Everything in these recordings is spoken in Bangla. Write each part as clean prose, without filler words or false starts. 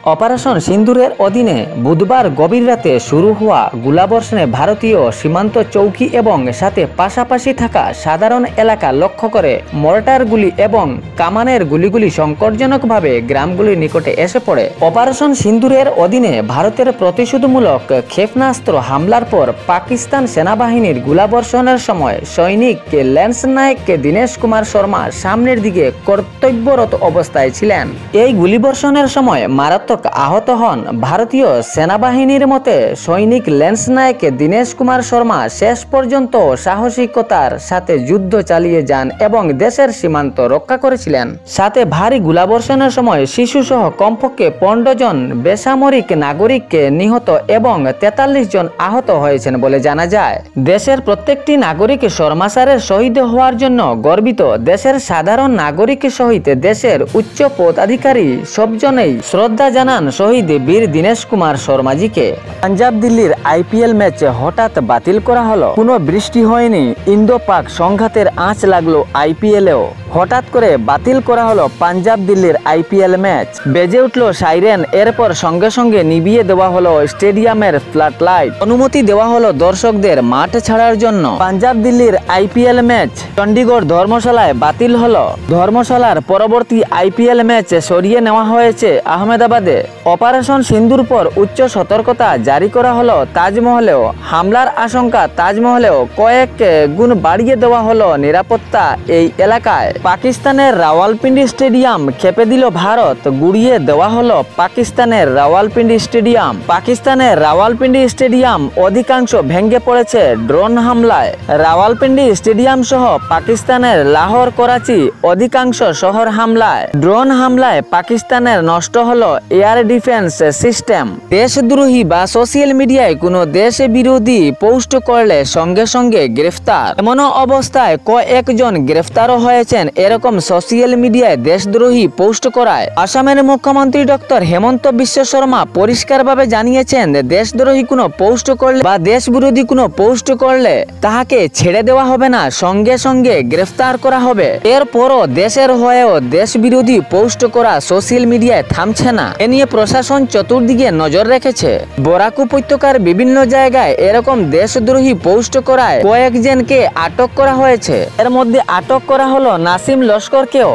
অপারেশন সিন্দুরের অধীনে বুধবার গভীর রাতে শুরু হওয়া গোলাবর্ষণে ভারতীয় সীমান্ত চৌকি এবং সাথে পাশাপাশি থাকা সাধারণ এলাকা লক্ষ্য করে মর্টার গুলি এবং কামানের গুলিগুলি সংকটজনকভাবে গ্রামগুলির নিকটে এসে পড়ে। অপারেশন সিন্দুরের অধীনে ভারতের প্রতিশোধমূলক ক্ষেপণাস্ত্র হামলার পর পাকিস্তান সেনাবাহিনীর গোলাবর্ষণের সময় সৈনিক ল্যান্স নায়েক দীনেশ কুমার শর্মা সামনের দিকে কর্তব্যরত অবস্থায় ছিলেন। এই গুলিবর্ষণের সময় মারাত্মক আহত হন ভারতীয় সেনাবাহিনীর মতে সৈনিক ল্যান্স নায়েক দীনেশ কুমার শর্মা শেষ পর্যন্ত সাহসিকতার সাথে যুদ্ধ চালিয়ে যান এবং দেশের সীমান্ত রক্ষা করেছিলেন। সাথে ভারী গোলাবর্ষণের সময় শিশুসহ কমপক্ষে 15 জন বেসামরিক নাগরিক নিহত এবং 43 জন আহত হয়েছেন বলে জানা যায়। দেশের প্রত্যেকটি নাগরিক শর্মা স্যারের শহীদ হওয়ার জন্য গর্বিত। দেশের সাধারণ নাগরিক সহিত দেশের উচ্চ পদাধিকারী সবজনেই শ্রদ্ধা জানান শহীদ বীর দীনেশ কুমার শর্মাজিকে। পাঞ্জাব দিল্লির আইপিএল ম্যাচ হঠাৎ বাতিল করা হলো। কোনো বৃষ্টি হয়নি, ইন্দো পাক সংঘাতের আঁচ লাগলো আইপিএলেও। হঠাৎ করে বাতিল করা হলো পাঞ্জাব দিল্লির আইপিএল ম্যাচ। বেজে উঠল সাইরেন, এরপর সঙ্গে সঙ্গে নিভিয়ে দেওয়া হলো স্টেডিয়ামের ফ্লাড লাইট। অনুমতি দেওয়া হলো দর্শকদের মাঠ ছাড়ার জন্য। পাঞ্জাব দিল্লির আইপিএল ম্যাচ চণ্ডীগড় ধর্মশালায় বাতিল হলো। ধর্মশালার পরবর্তী আইপিএল ম্যাচ সরিয়ে নেওয়া হয়েছে আহমেদাবাদে। অপারেশন সিন্দুর পর উচ্চ সতর্কতা জারি করা হলো তাজমহলেও। হামলার আশঙ্কা তাজমহলেও কয়েক গুণ বাড়িয়ে দেওয়া হলো নিরাপত্তা এই এলাকায়। পাকিস্তানের রাওয়ালপিন্ডি স্টেডিয়াম খেপে দিল ভারত, গুড়িয়ে দেওয়া হলো পাকিস্তানের রাওয়ালপিন্ডি স্টেডিয়াম। পাকিস্তানের রাওয়ালপিন্ডি স্টেডিয়াম অধিকাংশ ভেঙে পড়েছে ড্রোন হামলায়। রাওয়ালপিন্ডি স্টেডিয়াম সহ পাকিস্তানের লাহোর, করাচি অধিকাংশ শহর হামলায়। ড্রোন হামলায় পাকিস্তানের নষ্ট হলো এয়ার ডিফেন্স সিস্টেম। দেশদ্রোহী বা সোশ্যাল মিডিয়ায় কোনো দেশ বিরোধী পোস্ট করলে সঙ্গে সঙ্গে গ্রেফতার। এমন অবস্থায় কয়েকজন গ্রেফতারও হয়েছেন এরকম সোশ্যাল মিডিয়ায় দেশদ্রোহী পোস্ট করায়। আসামের মুখ্যমন্ত্রী ডক্টর হেমন্ত বিশ্ব শর্মা পরিষ্কারভাবে জানিয়েছেন দেশদ্রোহী কোনো পোস্ট করলে বা দেশ বিরোধী কোনো পোস্ট করলে তাহাকে ছেড়ে দেওয়া হবে না, সঙ্গে সঙ্গে গ্রেফতার করা হবে। এরপরও দেশের হয়েও দেশ বিরোধী পোস্ট করা সোশ্যাল মিডিয়ায় থামছে না। এ নিয়ে প্রশাসন চতুর্দিকে নজর রেখেছে। বরাক উপত্যকার বিভিন্ন জায়গায় এরকম দেশদ্রোহী পোস্ট করায় কয়েকজনকে আটক করা হয়েছে। এর মধ্যে আটক করা হলো নাসিম লস্করকেও।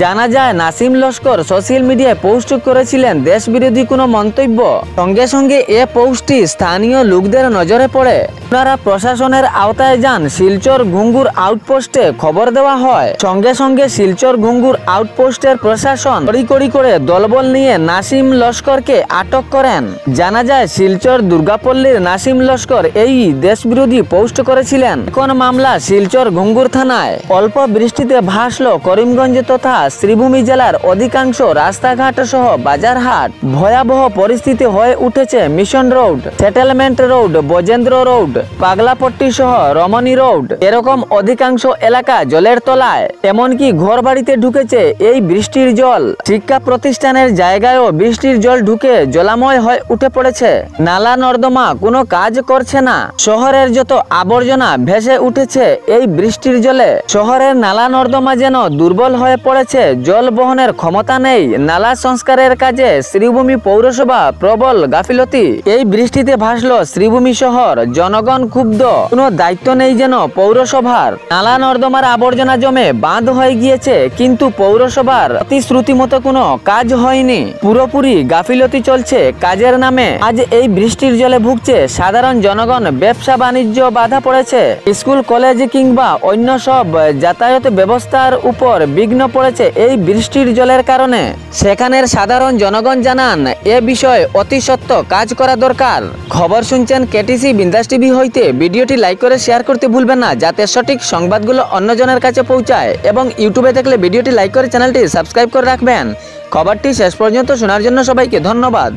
জানা যায় নাসিম লস্কর সোশ্যাল মিডিয়ায় পোস্ট করেছিলেন দেশ বিরোধী কোনো মন্তব্য। সঙ্গে সঙ্গে এ পোস্টটি স্থানীয় লোকদের নজরে পড়ে। ওনারা প্রশাসনের আওতায় যান। শিলচর ঘুঙ্গুর আউটপোস্টে খবর দেওয়া হয়। সঙ্গে সঙ্গে শিলচর ঘুঙ্গুর আউটপোস্টের প্রশাসন কড়ি করে দলবল নিয়ে নাসিম লস্করকে আটক করেন। জানা যায় শিলচর দুর্গাপল্লীর নাসিম লস্কর এই দেশবিরোধী পোস্ট করেছিলেন। এখন মামলা শিলচর ঘুঙ্গুর থানায়। অল্প বৃষ্টিতে ভাসল করিমগঞ্জ তথা শ্রীভূমি জেলার অধিকাংশ রাস্তাঘাট সহ বাজারহাট। ভয়াবহ পরিস্থিতি হয়ে উঠেছে mission road, settlement road, Brajendra road, Paglapatti সহ রমণী রোড। এরকম অধিকাংশ এলাকা জলের তলায়। এমনকি ঘর বাড়িতে ঢুকেছে এই বৃষ্টির জল। শিক্ষা প্রতিষ্ঠানের জায়গায়ও বৃষ্টির জল ঢুকে জলাময় হয়ে উঠে পড়েছে। নালা নর্দমা কোনো কাজ করছে না। শহরের যত আবর্জনা ভেসে উঠেছে এই বৃষ্টির জলে। শহরের নালা নর্দমা যেন দুর্বল হয়ে পড়েছে, জল বহনের ক্ষমতা নেই। নালা সংস্কারের কাজে শ্রীভূমি পৌরসভা প্রবল গাফিলতি। এই বৃষ্টিতে ভাসলো শ্রীভূমি শহর। জনগণ ক্ষুব্ধ, কোনো দায়িত্ব নেই যেন পৌরসভার। নালা নর্দমার আবর্জনা জমে বাঁধ হয়ে গিয়েছে, কিন্তু পৌরসভার প্রতিশ্রুতি মতো কোনো কাজ হয়নি। পুরোপুরি গাফিলতি চলছে কাজের নামে। আজ এই বৃষ্টির জলে ভুগছে সাধারণ জনগণ। ব্যবসা বাণিজ্য বাধা পড়েছে। স্কুল কলেজ কিংবা অন্য সব যাতায়াত ব্যবস্থার উপর বিঘ্ন পড়েছে এই বৃষ্টির জলের কারণে। সেখানের সাধারণ জনগণ জানান এ বিষয়ে অতি সত্ত্ব কাজ করা দরকার। খবর শুনছেন কেটিসি বিন্দাস টিভি হইতে। ভিডিওটি লাইক করে শেয়ার করতে ভুলবেন না যাতে সঠিক সংবাদগুলো অন্যজনের কাছে পৌঁছায়। এবং ইউটিউবে দেখলে ভিডিওটি লাইক করে চ্যানেলটি সাবস্ক্রাইব করে রাখবেন। খবরটি শেষ পর্যন্ত শোনার জন্য সবাইকে ধন্যবাদ।